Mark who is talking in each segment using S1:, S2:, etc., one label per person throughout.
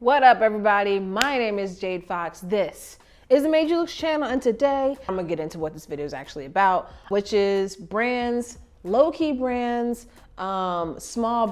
S1: What up, everybody? My name is Jade Fox. This is the Madeyoulooks channel, and today I'm gonna get into what this video is actually about, which is brands, low-key brands, small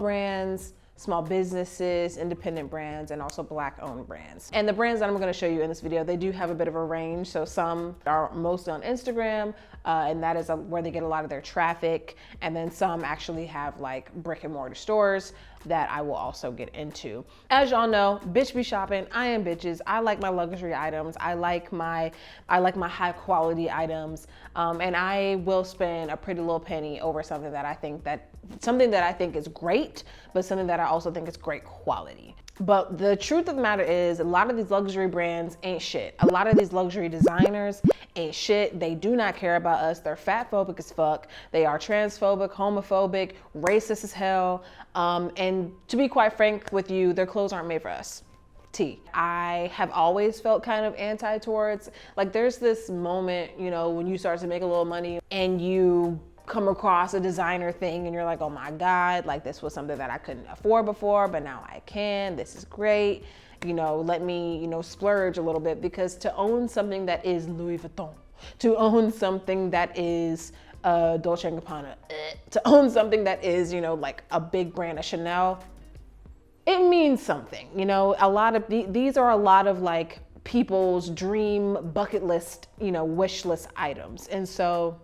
S1: businesses, independent brands, and also Black-owned brands. And the brands that I'm gonna show you in this video, they do have a bit of a range. So some are mostly on Instagram, and that is where they get a lot of their traffic. And then some actually have like brick and mortar stores that I will also get into. As y'all know, bitch be shopping. I am bitches. I like my luxury items. I like my high quality items. And I will spend a pretty little penny over something that I think is great, but something that I also think is great quality. But the truth of the matter is, a lot of these luxury brands ain't shit. A lot of these luxury designers ain't shit. They do not care about us. They're fatphobic as fuck. They are transphobic, homophobic, racist as hell. And to be quite frank with you, their clothes aren't made for us. I have always felt kind of anti towards, like, there's this moment, you know, when you start to make a little money and you come across a designer thing and you're like, oh my God, like this was something that I couldn't afford before, but now I can. This is great. You know, let me, you know, splurge a little bit, because to own something that is Louis Vuitton, to own something that is Dolce & Gabbana, to own something that is, you know, like a big brand, a Chanel, it means something. You know, a lot of these are a lot of like people's dream bucket list, you know, wish list items. And so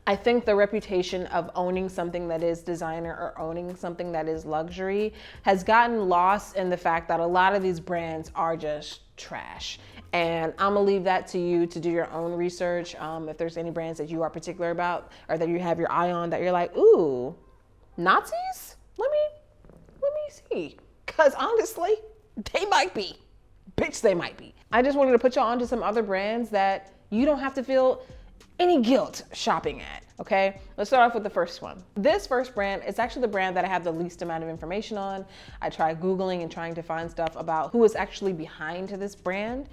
S1: I think the reputation of owning something that is designer or owning something that is luxury has gotten lost in the fact that a lot of these brands are just trash. And I'm gonna leave that to you to do your own research. If there's any brands that you are particular about or that you have your eye on that you're like, ooh, Nazis? Let me see. Cause honestly, they might be. Bitch, they might be. I just wanted to put y'all onto some other brands that you don't have to feel any guilt shopping at, okay? Let's start off with the first one. This first brand is actually the brand that I have the least amount of information on. I tried Googling and trying to find stuff about who is actually behind this brand.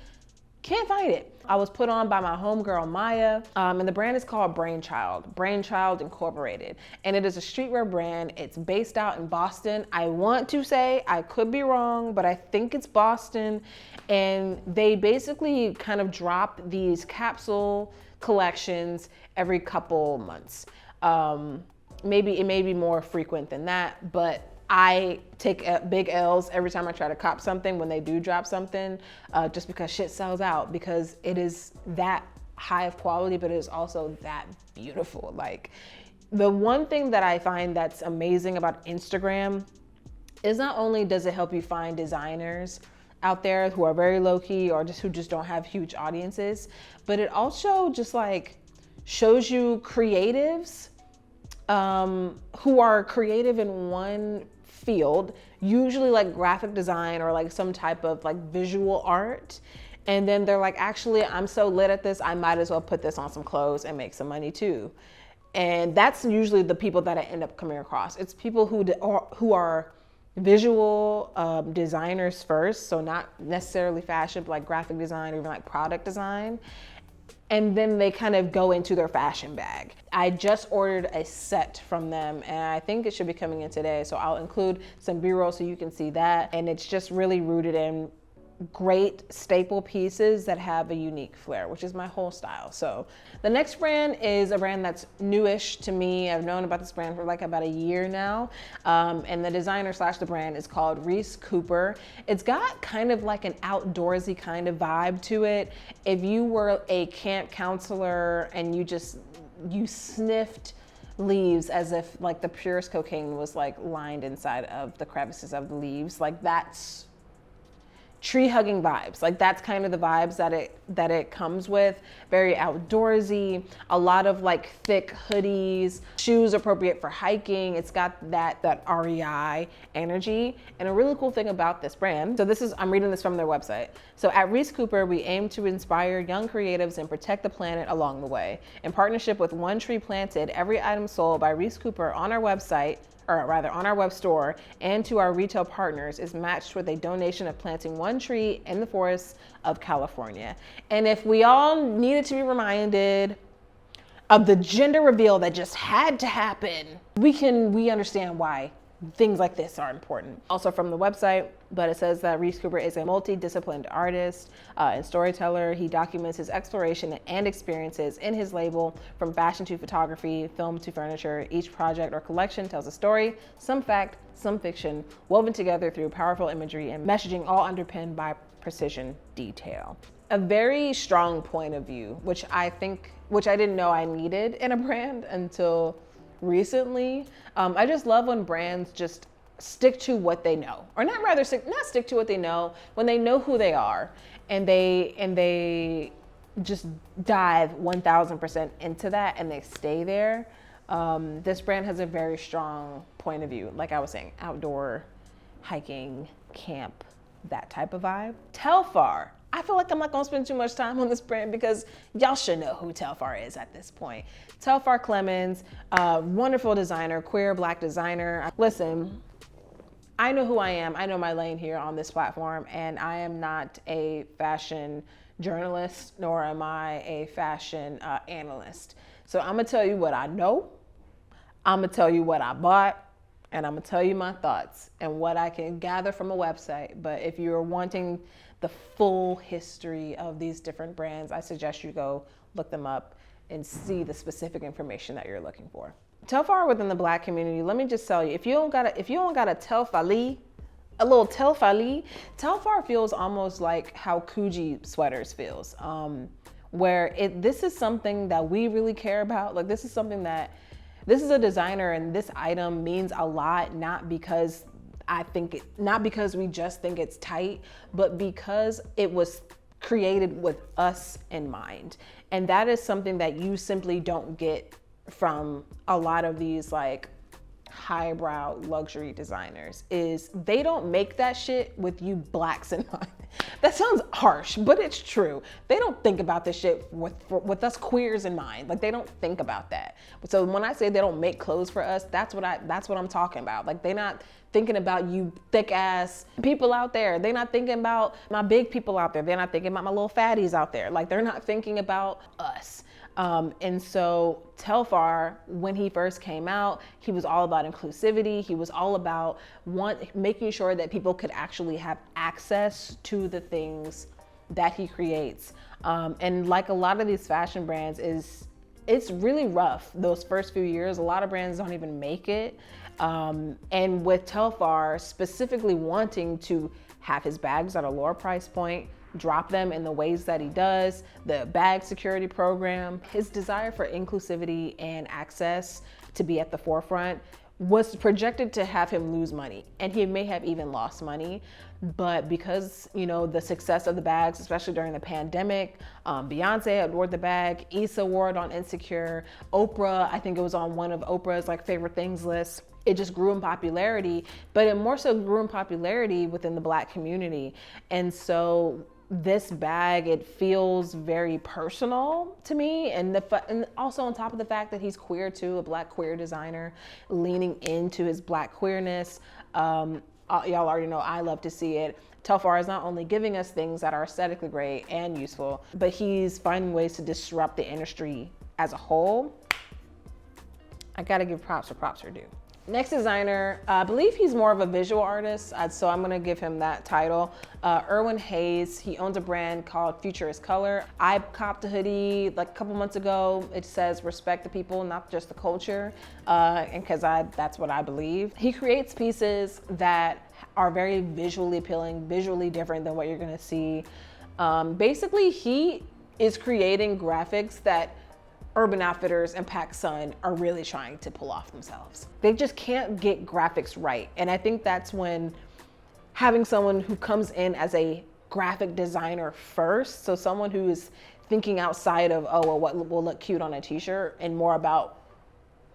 S1: Can't find it. I was put on by my homegirl Maya, and the brand is called Brainchild Incorporated. And it is a streetwear brand. It's based out in Boston. I want to say, I could be wrong, but I think it's Boston. And they basically kind of drop these capsule collections every couple months. Maybe it may be more frequent than that, but I take big L's every time I try to cop something when they do drop something, just because shit sells out, because it is that high of quality, but it is also that beautiful. Like, the one thing that I find that's amazing about Instagram is not only does it help you find designers out there who are very low key or who just don't have huge audiences, but it also just like shows you creatives who are creative in one field, usually like graphic design or like some type of like visual art. And then they're like, actually, I'm so lit at this, I might as well put this on some clothes and make some money too. And that's usually the people that I end up coming across. It's people who are visual designers first, so not necessarily fashion, but like graphic design or even like product design. And then they kind of go into their fashion bag. I just ordered a set from them and I think it should be coming in today. So I'll include some B-roll so you can see that. And it's just really rooted in great staple pieces that have a unique flair, which is my whole style. So the next brand is a brand that's newish to me. I've known about this brand for like about a year now. And the designer / the brand is called Rhys. It's got kind of like an outdoorsy kind of vibe to it. If you were a camp counselor and you sniffed leaves as if like the purest cocaine was like lined inside of the crevices of the leaves, like that's tree hugging vibes. Like that's kind of the vibes that it comes with. Very outdoorsy, a lot of like thick hoodies, shoes appropriate for hiking. It's got that REI energy. And a really cool thing about this brand, so I'm reading this from their website. So at Rhys, we aim to inspire young creatives and protect the planet along the way. In partnership with One Tree Planted, every item sold by Rhys on our website, or rather on our web store, and to our retail partners is matched with a donation of planting one tree in the forests of California. And if we all needed to be reminded of the gender reveal that just had to happen, we understand why things like this are important. Also from the website, but it says that Rhys Cooper is a multidisciplined artist and storyteller. He documents his exploration and experiences in his label, from fashion to photography, film to furniture. Each project or collection tells a story, some fact, some fiction, woven together through powerful imagery and messaging, all underpinned by precision detail. A very strong point of view, which I didn't know I needed in a brand until recently. I just love when brands just stick to what they know, or not stick to what they know, when they know who they are and they just dive 1000% into that and they stay there. This brand has a very strong point of view. Like I was saying, outdoor, hiking, camp, that type of vibe. Telfar. I feel like I'm not gonna spend too much time on this brand because y'all should know who Telfar is at this point. Telfar Clemens, wonderful designer, queer Black designer. Listen, I know who I am. I know my lane here on this platform, and I am not a fashion journalist, nor am I a fashion analyst. So I'm gonna tell you what I know. I'm gonna tell you what I bought, and I'm gonna tell you my thoughts and what I can gather from a website. But if you're wanting the full history of these different brands, I suggest you go look them up and see the specific information that you're looking for. Telfar within the Black community, let me just tell you, if you don't got a telfali, a little telfali, Telfar feels almost like how Coogee sweaters feels, where this is something that we really care about. Like this is a designer, and this item means a lot, not because we just think it's tight, but because it was created with us in mind. And that is something that you simply don't get from a lot of these like highbrow luxury designers, is they don't make that shit with you Blacks in mind. That sounds harsh, but it's true. They don't think about this shit with us queers in mind. Like they don't think about that. So when I say they don't make clothes for us, that's what I'm talking about. Like they're not thinking about you thick ass people out there. They're not thinking about my big people out there. They're not thinking about my little fatties out there. Like they're not thinking about us. And so Telfar, when he first came out, he was all about inclusivity. He was all about making sure that people could actually have access to the things that he creates. And like a lot of these fashion brands, it's really rough. Those first few years, a lot of brands don't even make it. And with Telfar specifically wanting to have his bags at a lower price point, drop them in the ways that he does, the bag security program, his desire for inclusivity and access to be at the forefront was projected to have him lose money. And he may have even lost money, but because, the success of the bags, especially during the pandemic, Beyonce wore the bag, Issa wore it on Insecure, Oprah, I think it was on one of Oprah's like favorite things lists. It just grew in popularity, but it more so grew in popularity within the Black community. And so this bag, it feels very personal to me. And also on top of the fact that he's queer too, a Black queer designer, leaning into his Black queerness. Y'all already know I love to see it. Telfar is not only giving us things that are aesthetically great and useful, but he's finding ways to disrupt the industry as a whole. I gotta give props where props are due. Next designer, I believe he's more of a visual artist, so I'm gonna give him that title. Erwin Hayes, he owns a brand called Futurist Color. I copped a hoodie like a couple months ago. It says respect the people, not just the culture, and because that's what I believe. He creates pieces that are very visually appealing, visually different than what you're gonna see. Basically, he is creating graphics that Urban Outfitters and PacSun are really trying to pull off themselves. They just can't get graphics right. And I think that's when having someone who comes in as a graphic designer first, so someone who is thinking outside of, what will look cute on a t-shirt, and more about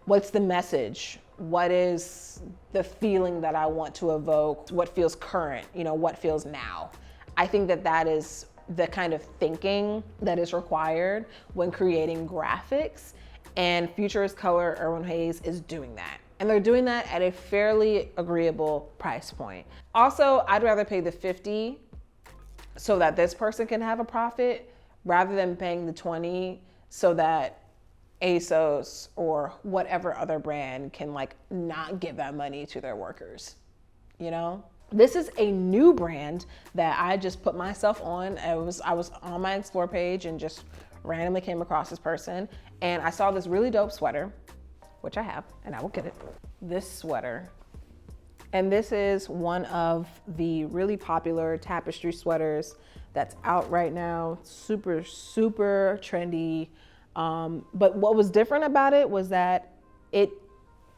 S1: what's the message, what is the feeling that I want to evoke, what feels current, what feels now. I think that is the kind of thinking that is required when creating graphics, and Futurist Color, Erwin Hayes, is doing that. And they're doing that at a fairly agreeable price point. Also, I'd rather pay the $50 so that this person can have a profit rather than paying the $20 so that ASOS or whatever other brand can like not give that money to their workers, you know? This is a new brand that I just put myself on. I was on my Explore page and just randomly came across this person, and I saw this really dope sweater, which I have, and I will get it. This sweater, and this is one of the really popular tapestry sweaters that's out right now. Super, super trendy. But what was different about it was that it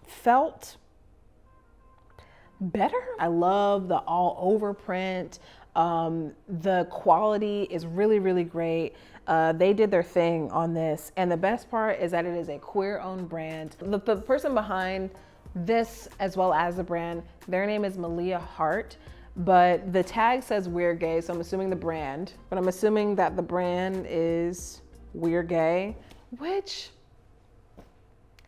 S1: felt better. I love the all over print. The quality is really, really great. They did their thing on this. And the best part is that it is a queer owned brand. The person behind this, as well as the brand, their name is Malia Hart, but the tag says We're Gay. So I'm assuming the brand, but I'm assuming that the brand is We're Gay, which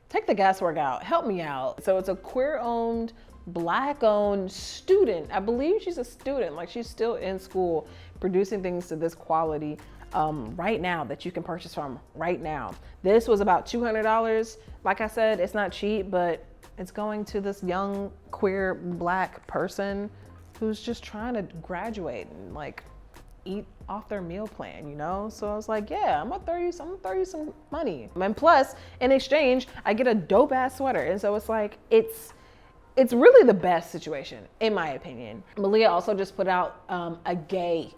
S1: take the guesswork out, help me out. So it's a queer owned, Black owned student. I believe she's a student, like she's still in school producing things to this quality right now that you can purchase from right now. This was about $200. Like I said, it's not cheap, but it's going to this young queer Black person who's just trying to graduate and like eat off their meal plan, you know? So I was like, yeah, I'm gonna throw you some money. And plus, in exchange, I get a dope ass sweater. And so it's like, it's really the best situation, in my opinion. Malia also just put out a gay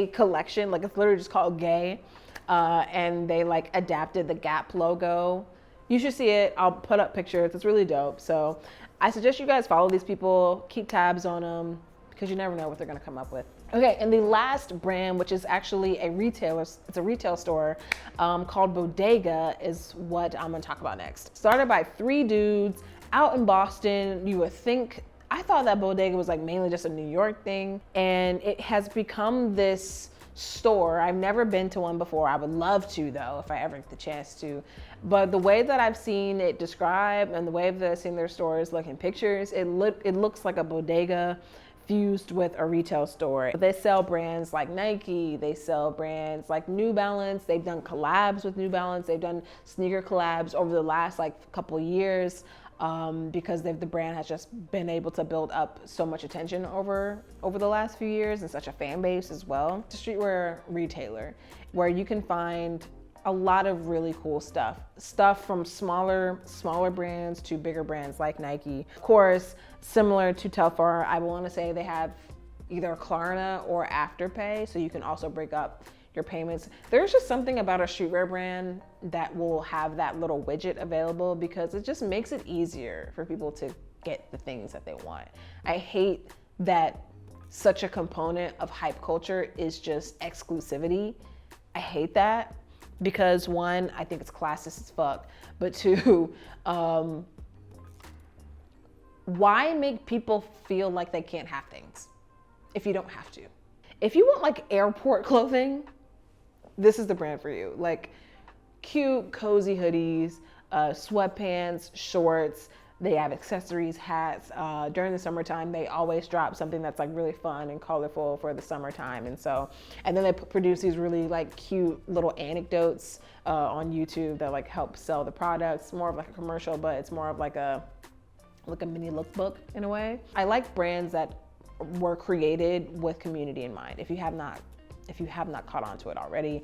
S1: collection, like it's literally just called Gay. And they like adapted the Gap logo. You should see it. I'll put up pictures. It's really dope. So I suggest you guys follow these people, keep tabs on them, because you never know what they're gonna come up with. Okay, and the last brand, which is actually a retailer, it's a retail store called Bodega, is what I'm gonna talk about next. Started by 3 dudes out in Boston. You would think, I thought that Bodega was like mainly just a New York thing, and it has become this store. I've never been to one before. I would love to though, if I ever get the chance to. But the way that I've seen it described and the way that I've seen their stores look in pictures, it looks like a bodega fused with a retail store. They sell brands like Nike, they sell brands like New Balance. They've done collabs with New Balance. They've done sneaker collabs over the last like couple years. Because the brand has just been able to build up so much attention over the last few years and such a fan base as well. It's a streetwear retailer where you can find a lot of really cool stuff from smaller brands to bigger brands like Nike. Of course, similar to Telfar, I want to say they have either Klarna or Afterpay, so you can also break up your payments. There's just something about a streetwear brand that will have that little widget available because it just makes it easier for people to get the things that they want. I hate that such a component of hype culture is just exclusivity. I hate that because 1, I think it's classist as fuck, but 2, why make people feel like they can't have things if you don't have to? If you want like airport clothing, this is the brand for you. Like cute, cozy hoodies, sweatpants, shorts. They have accessories, hats. During the summertime, they always drop something that's like really fun and colorful for the summertime. And then they produce these really like cute little anecdotes on YouTube that like help sell the products. More of like a commercial, but it's more of like a mini lookbook in a way. I like brands that were created with community in mind. If you have not caught on to it already,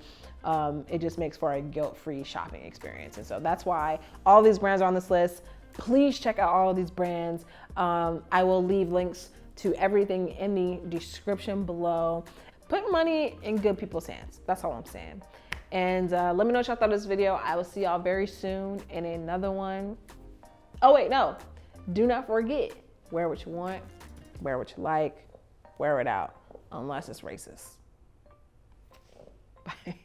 S1: it just makes for a guilt-free shopping experience. And so that's why all these brands are on this list. Please check out all of these brands. I will leave links to everything in the description below. Put money in good people's hands. That's all I'm saying. And let me know what y'all thought of this video. I will see y'all very soon in another one. Oh wait, no. Do not forget, wear what you want, wear what you like, wear it out, unless it's racist. Bye.